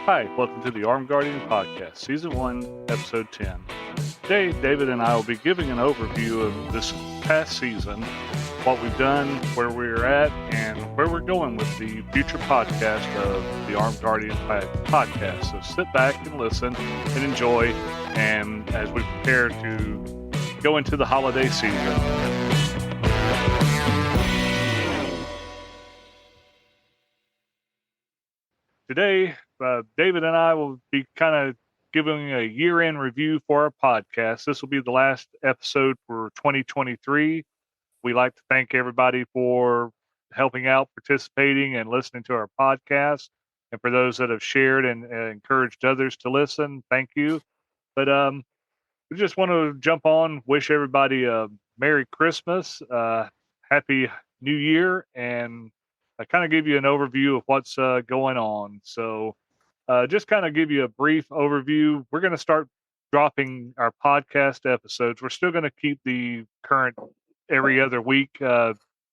Hi, welcome to the Armed Guardian Podcast, Season 1, Episode 10. Today, David and I will be giving an overview of this past season, what we've done, where we're at, and where we're going with the future podcast of the Armed Guardian Podcast. So sit back and listen and enjoy, and as we prepare to go into the holiday season. Today, David and I will be kind of giving a year-end review for our podcast. This will be the last episode for 2023. We'd like to thank everybody for helping out, participating, and listening to our podcast. And for those that have shared and encouraged others to listen, thank you. But we just want to jump on, wish everybody a Merry Christmas, Happy New Year, and kind of give you an overview of what's going on. So just kind of give you a brief overview. We're going to start dropping our podcast episodes. We're still going to keep the current every other week,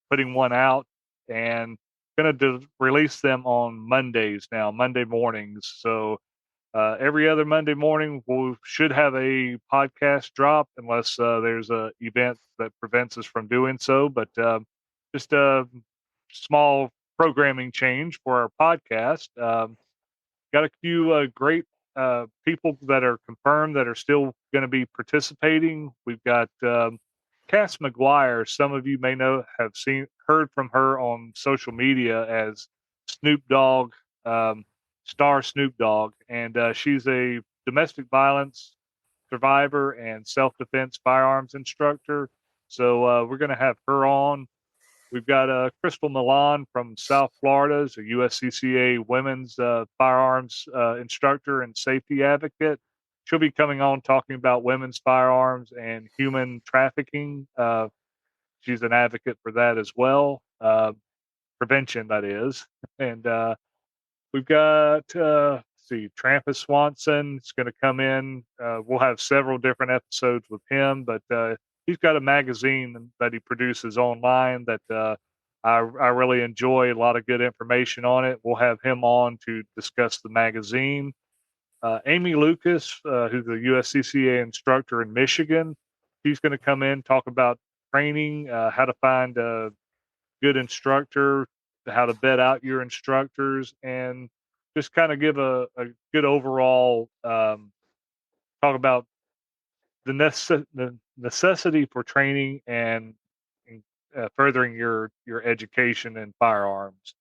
putting one out, and going to release them on Mondays now, Monday mornings. So every other Monday morning, we should have a podcast drop unless there's an event that prevents us from doing so. But just a small programming change for our podcast. Got a few great people that are confirmed that are still going to be participating. We've got Cass McGuire. Some of you may have heard from her on social media as Snoop Dogg, star Snoop Dogg, and she's a domestic violence survivor and self-defense firearms instructor. So we're going to have her on. We've got Crystal Milan from South Florida, is a USCCA women's firearms instructor and safety advocate. She'll be coming on talking about women's firearms and human trafficking. She's an advocate for that as well, prevention, that is. And we've got, Trampus Swanson is going to come in. We'll have several different episodes with him, but he's got a magazine that he produces online that I really enjoy. A lot of good information on it. We'll have him on to discuss the magazine. Amy Lucas, who's a USCCA instructor in Michigan, she's going to come in, talk about training, how to find a good instructor, how to vet out your instructors, and just kind of give a good overall talk about the necessity for training and furthering your education in firearms.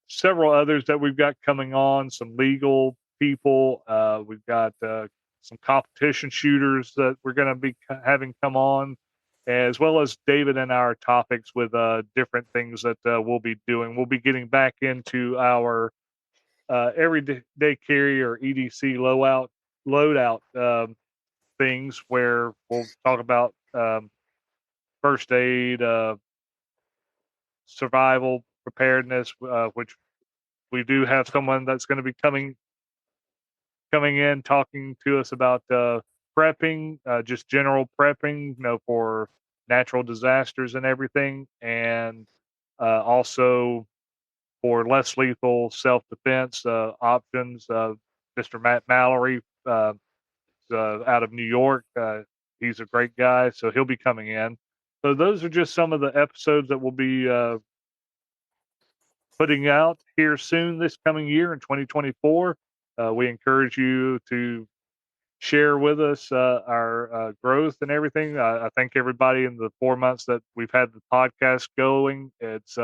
Several others that we've got coming on, some legal people. We've got some competition shooters that we're going to be having come on, as well as David and our topics with different things that we'll be doing. We'll be getting back into our everyday carry or EDC loadout things where we'll talk about first aid, survival, preparedness, which we do have someone that's going to be coming in talking to us about prepping, just general prepping, for natural disasters and everything, and also for less lethal self-defense options. Mr. Matt Mallory, out of New York, he's a great guy, so he'll be coming in. So those are just some of the episodes that we'll be putting out here soon this coming year in 2024. We encourage you to share with us our growth and everything. I thank everybody in the 4 months that we've had the podcast going. It's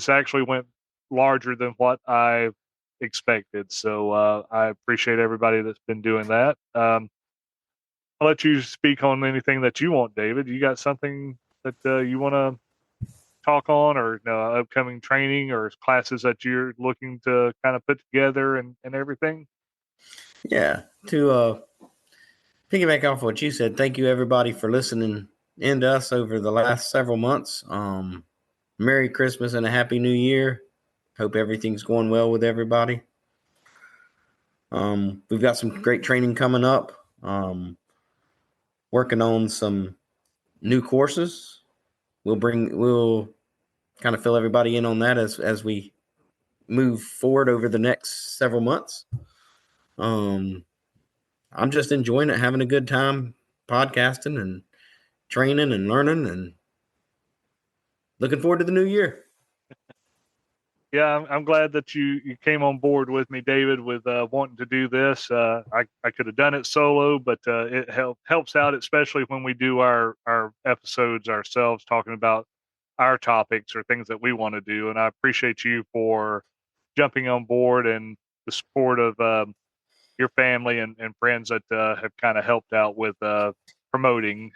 actually went larger than what I expected. So I appreciate everybody that's been doing that. I'll let you speak on anything that you want, David. You got something that you want to talk on, or upcoming training or classes that you're looking to kind of put together and everything? Yeah, to piggyback off what you said, thank you everybody for listening in to us over the last several months. Merry Christmas and a Happy New Year. Hope everything's going well with everybody. We've got some great training coming up. Working on some new courses. We'll kind of fill everybody in on that as we move forward over the next several months. I'm just enjoying it, having a good time podcasting and training and learning, and looking forward to the new year. Yeah, I'm glad that you came on board with me, David, with wanting to do this. I could have done it solo, but it helps out, especially when we do our episodes ourselves, talking about our topics or things that we want to do. And I appreciate you for jumping on board and the support of your family and friends that have kind of helped out with promoting.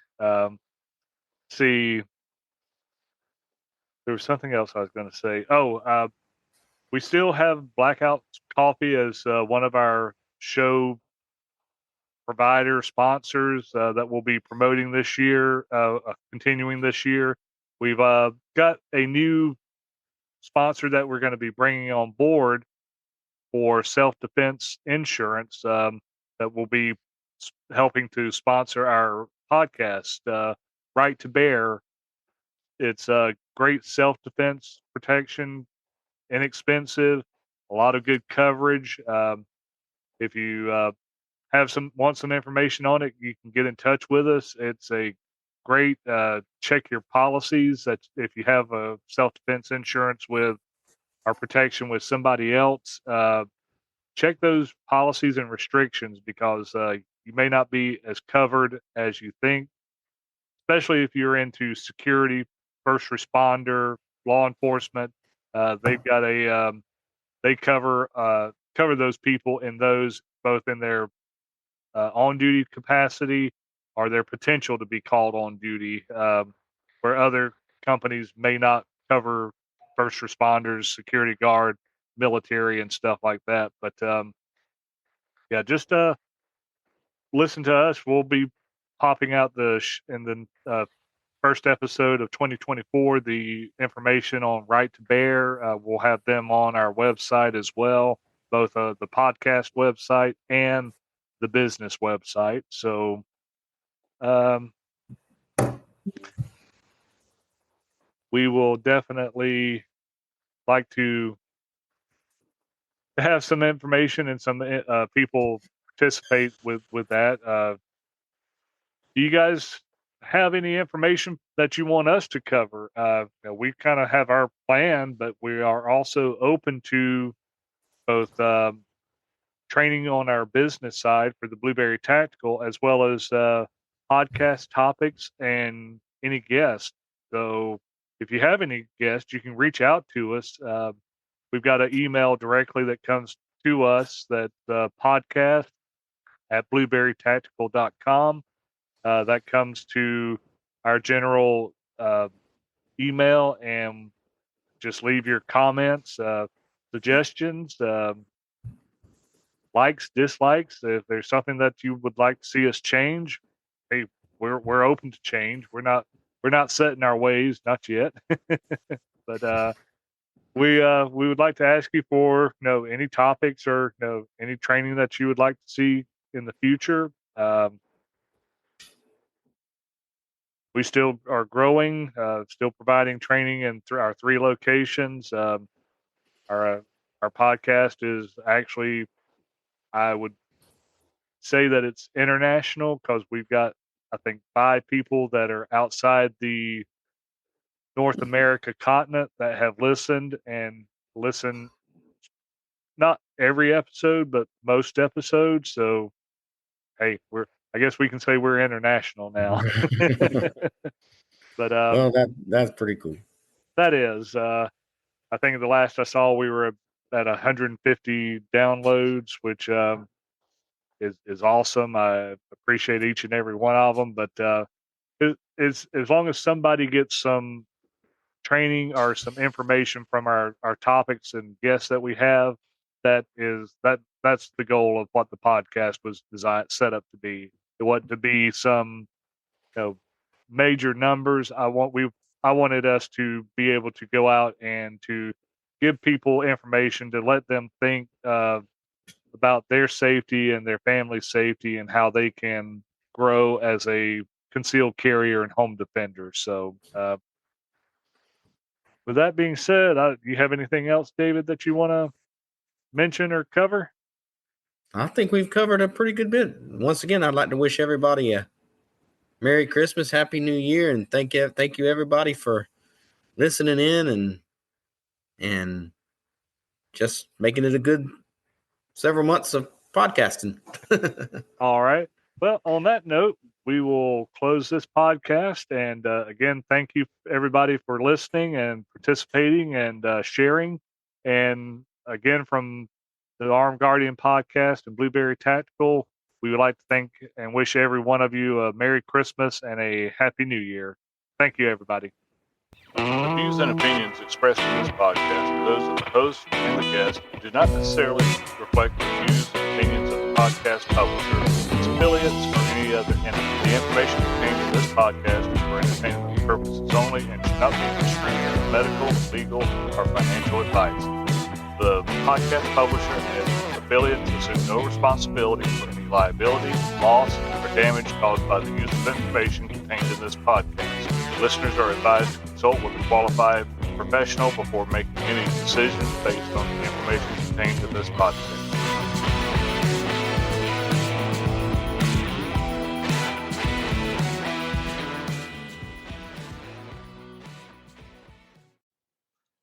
See, there was something else I was going to say. Oh, we still have Blackout Coffee as one of our show provider sponsors that we'll be promoting this year, continuing this year. We've got a new sponsor that we're going to be bringing on board for self-defense insurance that will be helping to sponsor our podcast, Right to Bear. It's a great self-defense protection, inexpensive, a lot of good coverage. If you want some information on it, you can get in touch with us. It's a great check your policies. That if you have a self-defense insurance with our protection with somebody else, check those policies and restrictions because you may not be as covered as you think, especially if you're into security, first responder, law enforcement. They've got they cover those people in those both in their on duty capacity or their potential to be called on duty, where other companies may not cover first responders, security guard, military, and stuff like that. But yeah, just listen to us. We'll be popping out in the first episode of 2024 the information on Right to Bear. We'll have them on our website as well, both the podcast website and the business website. So we will definitely like to have some information and some people participate with that. Do you guys have any information that you want us to cover? We kind of have our plan, but we are also open to both training on our business side for the Blueberry Tactical, as well as podcast topics and any guests. So if you have any guests, you can reach out to us. We've got an email directly that comes to us that podcast at blueberrytactical.com. That comes to our general email, and just leave your comments, suggestions, likes, dislikes. If there's something that you would like to see us change, hey, we're open to change. We're not set in our ways, not yet. But we would like to ask you for any topics or any training that you would like to see in the future. We still are growing, still providing training in our 3 locations. Our our podcast is actually, I would say that it's international because we've got, I think, 5 people that are outside the North America continent that have listened and listen not every episode, but most episodes. So, hey, I guess we can say we're international now. But Well, that's pretty cool. that is, I think the last I saw, we were at 150 downloads, which is awesome. I appreciate each and every one of them. But it's as long as somebody gets some training or some information from our topics and guests that we have, that's the goal of what the podcast was designed set up to be. It wasn't to be some major numbers. I wanted us to be able to go out and to give people information to let them think about their safety and their family's safety and how they can grow as a concealed carrier and home defender. So With that being said, you have anything else, David, that you want to mention or cover? I think we've covered a pretty good bit. Once again, I'd like to wish everybody a Merry Christmas, Happy New Year, and thank you everybody for listening in and just making it a good several months of podcasting. All right. Well, on that note, we will close this podcast. And again, thank you everybody for listening and participating and sharing. And again, from the Armed Guardian podcast and Blueberry Tactical, we would like to thank and wish every one of you a Merry Christmas and a Happy New Year. Thank you, everybody. The views and opinions expressed in this podcast are those of the host and the guest and do not necessarily reflect the views and opinions of the podcast publisher, its affiliates, or any other entity. The information contained in this podcast is for entertainment purposes only and should not be construed as medical, legal, or financial advice. The podcast publisher and its affiliates assume no responsibility for any liability, loss, or damage caused by the use of information contained in this podcast. Listeners are advised to consult with a qualified professional before making any decisions based on the information contained in this podcast.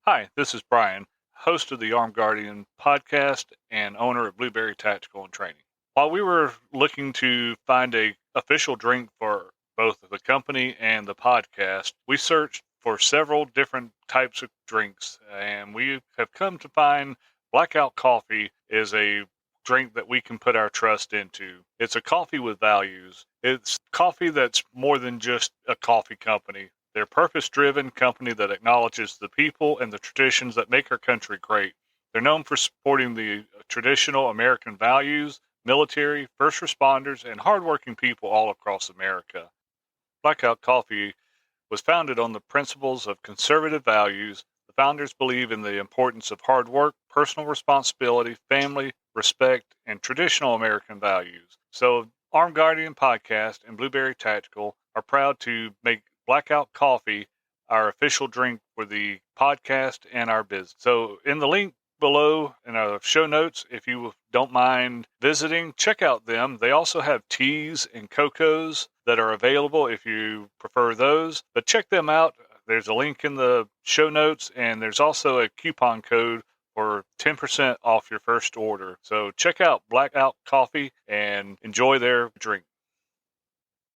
Hi, this is Brian, host of the Armed Guardian podcast and owner of Blueberry Tactical and Training. While we were looking to find a official drink for both the company and the podcast, we searched for several different types of drinks, and we have come to find Blackout Coffee is a drink that we can put our trust into. It's a coffee with values. It's coffee that's more than just a coffee company. They're a purpose-driven company that acknowledges the people and the traditions that make our country great. They're known for supporting the traditional American values, military, first responders, and hardworking people all across America. Blackout Coffee was founded on the principles of conservative values. The founders believe in the importance of hard work, personal responsibility, family, respect, and traditional American values. So, Armed Guardian Podcast and Blueberry Tactical are proud to make Blackout Coffee our official drink for the podcast and our business. So, in the link below in our show notes, if you don't mind visiting, check out them. They also have teas and cocos that are available if you prefer those, but check them out. There's a link in the show notes, and there's also a coupon code for 10% off your first order. So check out Blackout Coffee and enjoy their drink.